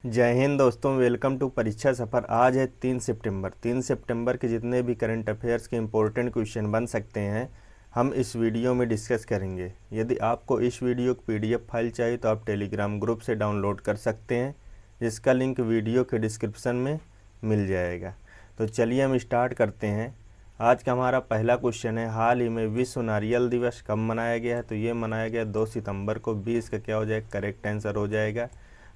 जय हिंद दोस्तों, welcome to परीक्षा सफ़र। आज है 3 सितंबर। 3 सितंबर के जितने भी करंट अफेयर्स के इम्पोर्टेंट क्वेश्चन बन सकते हैं हम इस वीडियो में डिस्कस करेंगे। यदि आपको इस वीडियो की पीडीएफ फाइल चाहिए तो आप टेलीग्राम ग्रुप से डाउनलोड कर सकते हैं, जिसका लिंक वीडियो के डिस्क्रिप्शन में मिल जाएगा। तो चलिए हम स्टार्ट करते हैं। आज का हमारा पहला क्वेश्चन है, हाल ही में विश्व नारियल दिवस कब मनाया गया है? तो ये मनाया गया 2 सितंबर को। 20 का क्या हो जाएगा? करेक्ट आंसर हो जाएगा।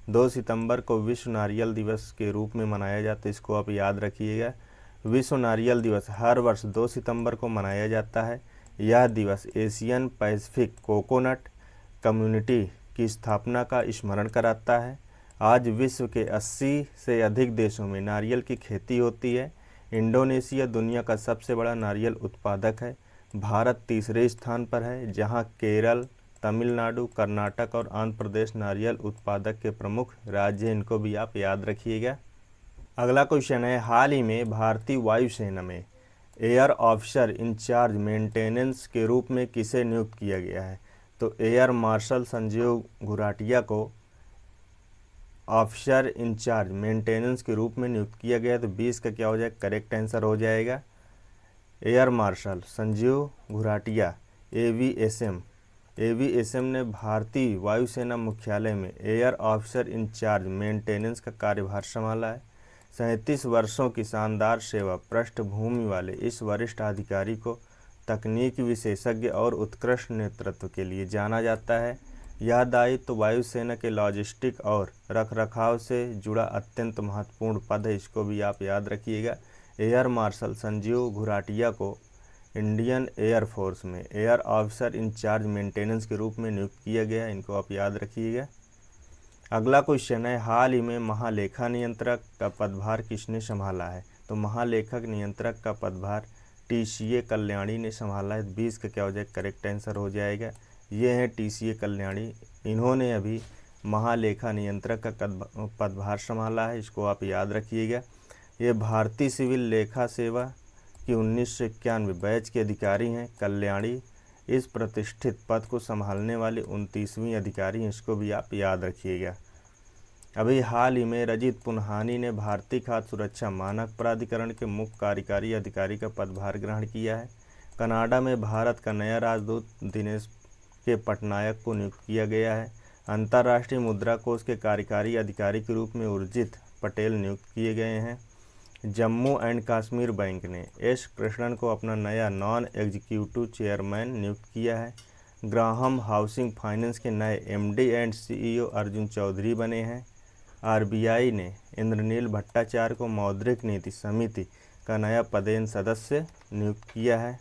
2 सितंबर को विश्व नारियल दिवस के रूप में मनाया जाता है, इसको आप याद रखिएगा। विश्व नारियल दिवस हर वर्ष 2 सितंबर को मनाया जाता है। यह दिवस एशियन पैसिफिक कोकोनट कम्युनिटी की स्थापना का स्मरण कराता है। आज विश्व के 80 से अधिक देशों में नारियल की खेती होती है। इंडोनेशिया दुनिया का सबसे बड़ा नारियल उत्पादक है। भारत तीसरे स्थान पर है, जहां केरल, तमिलनाडु, कर्नाटक और आंध्र प्रदेश नारियल उत्पादक के प्रमुख राज्य हैं। इनको भी आप याद रखिएगा। अगला क्वेश्चन है, हाल ही में भारतीय वायुसेना में एयर ऑफिसर इंचार्ज मेंटेनेंस के रूप में किसे नियुक्त किया गया है? तो एयर मार्शल संजीव घुराटिया को ऑफिसर इंचार्ज मेंटेनेंस के रूप में नियुक्त किया गया है। तो 20 का क्या हो जाएगा? करेक्ट आंसर हो जाएगा। Air marshal Sanjeev Ghuratia AVSM ने भारतीय वायुसेना मुख्यालय में एयर ऑफिसर इंचार्ज मेंटेनेंस का कार्यभार संभाला है। 37 वर्षों की शानदार सेवा पृष्ठभूमि वाले इस वरिष्ठ अधिकारी को तकनीकी विशेषज्ञ और उत्कृष्ट नेतृत्व के लिए जाना जाता है। यह दायित्व तो वायुसेना के लॉजिस्टिक और रखरखाव से जुड़ा अत्यंत महत्वपूर्ण पद है, इसको भी आप याद रखिएगा। एयर मार्शल संजीव घुराटिया को इंडियन एयर फोर्स में एयर ऑफिसर इंचार्ज मेंटेनेंस के रूप में नियुक्त किया गया है, इनको आप याद रखिएगा। अगला क्वेश्चन है, हाल ही में महालेखा नियंत्रक का पदभार किसने संभाला है? तो महालेखक नियंत्रक का पदभार टीसीए कल्याणी ने संभाला है। 20 का क्या हो जाएगा? करेक्ट आंसर हो जाएगा। ये हैं टीसीए कल्याणी, इन्होंने अभी महालेखा नियंत्रक का पदभार संभाला है, इसको आप याद रखिएगा। ये भारतीय सिविल लेखा सेवा की 1991 बैच के अधिकारी हैं। कल्याणी इस प्रतिष्ठित पद को संभालने वाले 29वीं अधिकारी हैं, इसको भी आप याद रखिएगा। अभी हाल ही में रजित पुन्हानी ने भारतीय खाद्य सुरक्षा मानक प्राधिकरण के मुख्य कार्यकारी अधिकारी का पदभार ग्रहण किया है। कनाडा में भारत का नया राजदूत दिनेश के पटनायक को नियुक्त किया गया है। अंतर्राष्ट्रीय मुद्रा कोष के कार्यकारी अधिकारी के रूप में उर्जित पटेल नियुक्त किए गए हैं। जम्मू एंड कश्मीर बैंक ने एस कृष्णन को अपना नया नॉन एग्जीक्यूटिव चेयरमैन नियुक्त किया है। ग्राहम हाउसिंग फाइनेंस के नए MD and CEO Arjun Chaudhary बने हैं। आरबीआई ने इंद्रनील भट्टाचार्य को मौद्रिक नीति समिति का नया पदेन सदस्य नियुक्त किया है।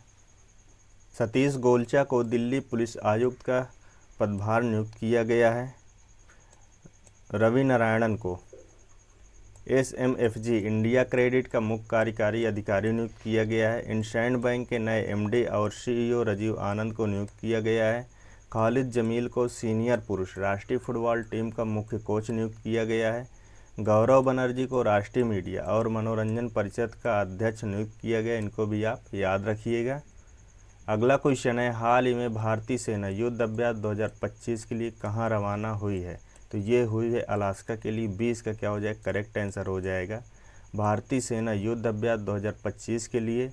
सतीश गोलचा को दिल्ली पुलिस आयुक्त का पदभार नियुक्त किया गया है। रवि नारायणन को एसएमएफजी इंडिया क्रेडिट का मुख्य कार्यकारी अधिकारी नियुक्त किया गया है। इंडसइंड बैंक के नए एमडी और सीईओ राजीव आनंद को नियुक्त किया गया है। खालिद जमील को सीनियर पुरुष राष्ट्रीय फुटबॉल टीम का मुख्य कोच नियुक्त किया गया है। गौरव बनर्जी को राष्ट्रीय मीडिया और मनोरंजन परिषद का अध्यक्ष नियुक्त किया गया, इनको भी आप याद रखिएगा। अगला क्वेश्चन है, हाल ही में भारतीय सेना युद्ध अभ्यास 2025 के लिए कहाँ रवाना हुई है? तो ये हुई है अलास्का के लिए। 20 का क्या हो जाएगा? करेक्ट आंसर हो जाएगा। भारतीय सेना युद्ध अभ्यास 2025 के लिए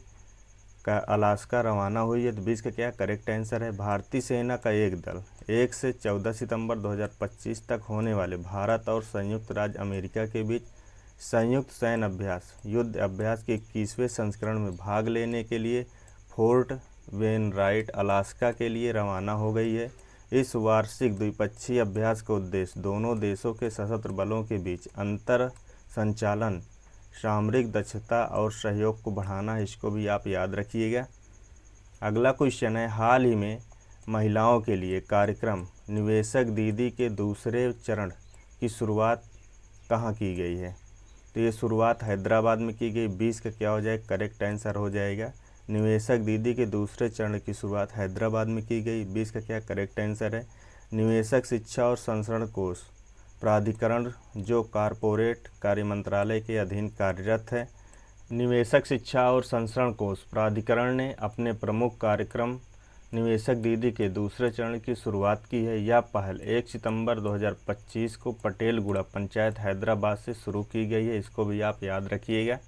का अलास्का रवाना हुई है। तो 20 का क्या करेक्ट आंसर है? भारतीय सेना का एक दल 1 से 14 सितंबर 2025 तक होने वाले भारत और संयुक्त राज्य अमेरिका के बीच संयुक्त सैन्य अभ्यास युद्ध अभ्यास के 21वें संस्करण में भाग लेने के लिए फोर्ट वेनराइट अलास्का के लिए रवाना हो गई है। इस वार्षिक द्विपक्षीय अभ्यास का उद्देश्य दोनों देशों के सशस्त्र बलों के बीच अंतर संचालन, सामरिक दक्षता और सहयोग को बढ़ाना है, इसको भी आप याद रखिएगा। अगला क्वेश्चन है, हाल ही में महिलाओं के लिए कार्यक्रम निवेशक दीदी के दूसरे चरण की शुरुआत कहाँ की गई है? तो ये शुरुआत हैदराबाद में की गई। 20 का क्या हो जाएगा? करेक्ट आंसर हो जाएगा। निवेशक दीदी के दूसरे चरण की शुरुआत हैदराबाद में की गई। 20 का क्या करेक्ट आंसर है? निवेशक शिक्षा और संरक्षण कोष प्राधिकरण जो कॉरपोरेट कार्य मंत्रालय के अधीन कार्यरत है। निवेशक शिक्षा और संरक्षण कोष प्राधिकरण ने अपने प्रमुख कार्यक्रम निवेशक दीदी के दूसरे चरण की शुरुआत की है। यह पहल 1 सितंबर 2025 को पटेलगुड़ा पंचायत हैदराबाद से शुरू की गई है। इसको भी आप याद रखिएगा।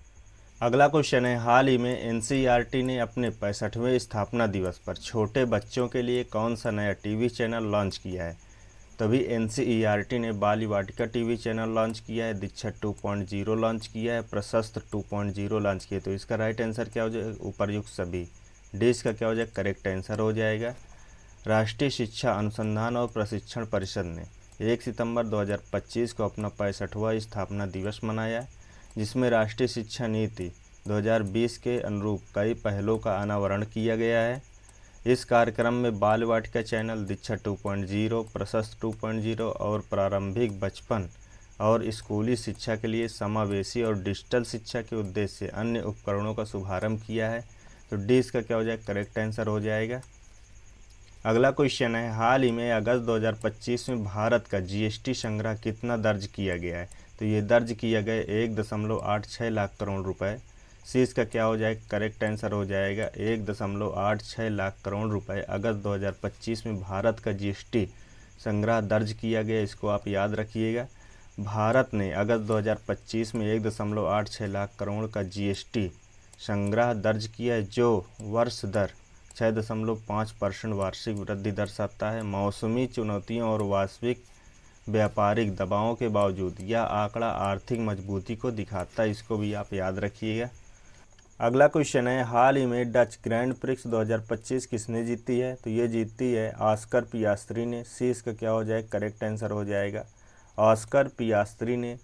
अगला क्वेश्चन है, हाल ही में एनसीईआरटी ने अपने 65वें स्थापना दिवस पर छोटे बच्चों के लिए कौन सा नया टीवी चैनल लॉन्च किया है? तभी एनसीईआरटी ने बाल वाटिका टीवी चैनल लॉन्च किया है, दीक्षा 2.0 लॉन्च किया है, प्रशस्त 2.0 लॉन्च किया है। तो इसका राइट आंसर क्या हो जाएगा? उपर्युक्त सभी। डी इसका क्या हो जाएगा? करेक्ट आंसर हो जाएगा। राष्ट्रीय शिक्षा अनुसंधान और प्रशिक्षण परिषद ने 1 सितंबर 2025 को अपना 65वां स्थापना दिवस मनाया, जिसमें राष्ट्रीय शिक्षा नीति 2020 के अनुरूप कई पहलों का अनावरण किया गया है। इस कार्यक्रम में बाल वाटिका चैनल, दीक्षा 2.0, प्रशस्त 2.0 और प्रारंभिक बचपन और स्कूली शिक्षा के लिए समावेशी और डिजिटल शिक्षा के उद्देश्य से अन्य उपकरणों का शुभारंभ किया है। तो डी इसका क्या हो जाएगा? करेक्ट आंसर हो जाएगा। अगला क्वेश्चन है, हाल ही में अगस्त 2025 में भारत का जीएसटी संग्रह कितना दर्ज किया गया है? तो ये दर्ज किया गया 1.86 लाख करोड़ रुपए। सी इसका क्या हो जाएगा? करेक्ट आंसर हो जाएगा 1.86 लाख करोड़ रुपए अगस्त 2025 में भारत का जीएसटी संग्रह दर्ज किया गया। इसको आप याद रखिएगा। भारत ने अगस्त 2025 में 1.86 लाख करोड़ का जीएसटी संग्रह दर्ज किया है, जो वर्ष दर 6.5% वार्षिक वृद्धि दर्शाता है। मौसमी चुनौतियों और वैश्विक व्यापारिक दबावों के बावजूद यह आंकड़ा आर्थिक मजबूती को दिखाता है। इसको भी आप याद रखिएगा। अगला क्वेश्चन है, हाल ही में डच ग्रैंड प्रिक्स 2025 किसने जीती है? तो ये जीती है ऑस्कर पियास्त्री ने। सी इसका क्या हो जाएगा? करेक्ट आंसर हो जाएगा। ऑस्कर पियास्त्री ने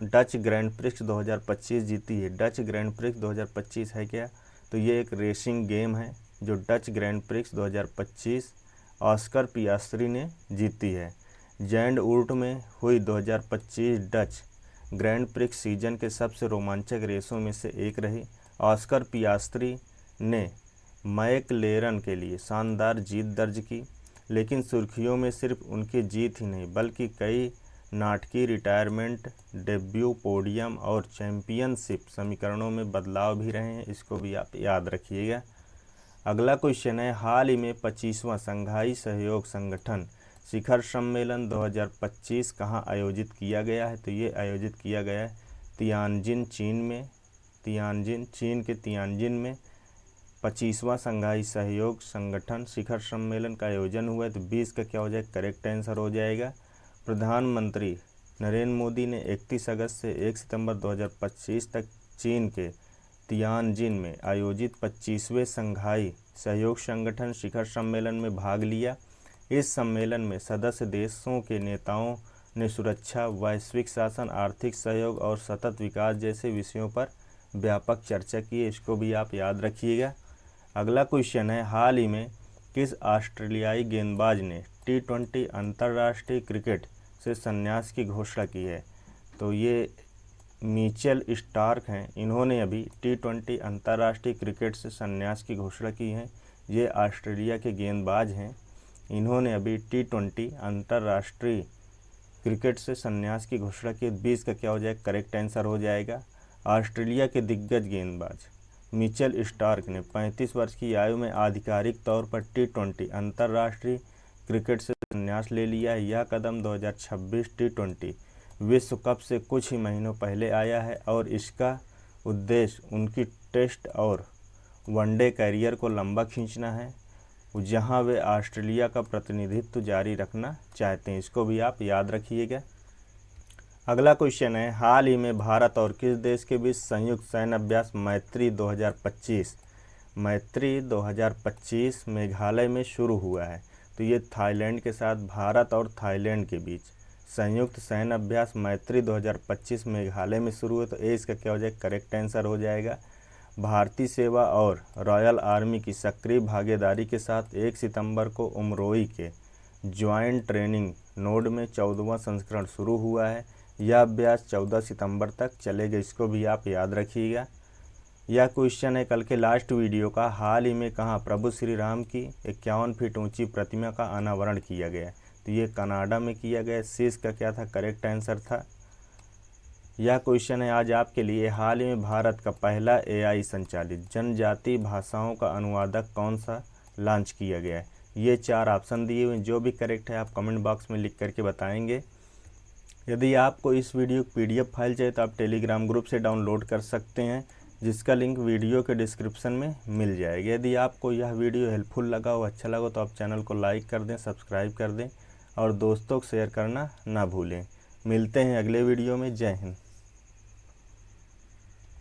डच ग्रैंड प्रिक्स 2025 जीती है। डच ग्रैंड प्रिक्स 2025 है क्या? तो ये एक रेसिंग गेम है जो Dutch grand prix 2025 Oscar Piastri ने जीती है। जैंडउर्ट में हुई 2025 डच ग्रैंड प्रिक्स सीजन के सबसे रोमांचक रेसों में से एक रही। ऑस्कर पियास्त्री ने मैकलेरन के लिए शानदार जीत दर्ज की, लेकिन सुर्खियों में सिर्फ उनकी जीत ही नहीं बल्कि कई नाटकीय रिटायरमेंट, डेब्यू, पोडियम और चैंपियनशिप समीकरणों में बदलाव भी रहे हैं। इसको भी आप याद रखिएगा। अगला क्वेश्चन है, हाल ही में 25वां शंघाई सहयोग संगठन शिखर सम्मेलन 2025 कहाँ आयोजित किया गया है? तो ये आयोजित किया गया है तियानजिन, चीन में। चीन के तियानजिन में 25वां शंघाई सहयोग संगठन शिखर सम्मेलन का आयोजन हुआ है। तो 20 का क्या हो जाएगा? करेक्ट आंसर हो जाएगा। प्रधानमंत्री नरेंद्र मोदी ने 31 अगस्त से 1 सितंबर 2025 तक चीन के तियानजिन में आयोजित 25वें शंघाई सहयोग संगठन शिखर सम्मेलन में भाग लिया। इस सम्मेलन में सदस्य देशों के नेताओं ने सुरक्षा, वैश्विक शासन, आर्थिक सहयोग और सतत विकास जैसे विषयों पर व्यापक चर्चा की है। इसको भी आप याद रखिएगा। अगला क्वेश्चन है, हाल ही में किस ऑस्ट्रेलियाई गेंदबाज ने T20 अंतर्राष्ट्रीय क्रिकेट से संन्यास की घोषणा की है? तो ये मिचेल स्टार्क हैं। इन्होंने अभी T20 अंतर्राष्ट्रीय क्रिकेट से संन्यास की घोषणा की है। ये ऑस्ट्रेलिया के गेंदबाज हैं। इन्होंने अभी T20 अंतर्राष्ट्रीय क्रिकेट से संन्यास की घोषणा की। 20 का क्या हो जाएगा? करेक्ट आंसर हो जाएगा। ऑस्ट्रेलिया के दिग्गज गेंदबाज मिचेल स्टार्क ने 35 वर्ष की आयु में आधिकारिक तौर पर T20 अंतर्राष्ट्रीय क्रिकेट से संन्यास ले लिया है। यह कदम 2026 T20 विश्व कप से कुछ ही महीनों पहले आया है और इसका उद्देश्य उनकी टेस्ट और वनडे कैरियर को लंबा खींचना है, जहां वे ऑस्ट्रेलिया का प्रतिनिधित्व जारी रखना चाहते हैं। इसको भी आप याद रखिएगा। अगला क्वेश्चन है, हाल ही में भारत और किस देश के बीच संयुक्त सैन्य अभ्यास मैत्री 2025 मेघालय में शुरू हुआ है? तो ये थाईलैंड के साथ भारत और थाईलैंड के बीच संयुक्त सैन्य अभ्यास मैत्री 2025 मेघालय में शुरू है। तो ए इसका क्या हो जाएगा? करेक्ट आंसर हो जाएगा। भारतीय सेवा और रॉयल आर्मी की सक्रिय भागीदारी के साथ 1 सितंबर को उमरोई के ज्वाइंट ट्रेनिंग नोड में 14वां संस्करण शुरू हुआ है। यह अभ्यास 14 सितंबर तक चलेगा। इसको भी आप याद रखिएगा। यह क्वेश्चन है कल के लास्ट वीडियो का, हाल ही में कहाँ प्रभु श्री राम की 51 फीट ऊंची प्रतिमा का अनावरण किया गया? तो ये कनाडा में किया गया। सी का क्या था? करेक्ट आंसर था। यह क्वेश्चन है आज आपके लिए, हाल ही में भारत का पहला AI संचालित जनजातीय भाषाओं का अनुवादक कौन सा लॉन्च किया गया है। ये 4 ऑप्शन दिए हुए हैं, जो भी करेक्ट है आप कमेंट बॉक्स में लिख करके बताएंगे। यदि आपको इस वीडियो की PDF फाइल चाहिए तो आप टेलीग्राम ग्रुप से डाउनलोड कर सकते हैं, जिसका लिंक वीडियो के डिस्क्रिप्शन में मिल जाएगा। यदि आपको यह वीडियो हेल्पफुल लगा हो, अच्छा लगा तो आप चैनल को लाइक कर दें, सब्सक्राइब कर दें और दोस्तों को शेयर करना ना भूलें। मिलते हैं अगले वीडियो में। जय हिंद।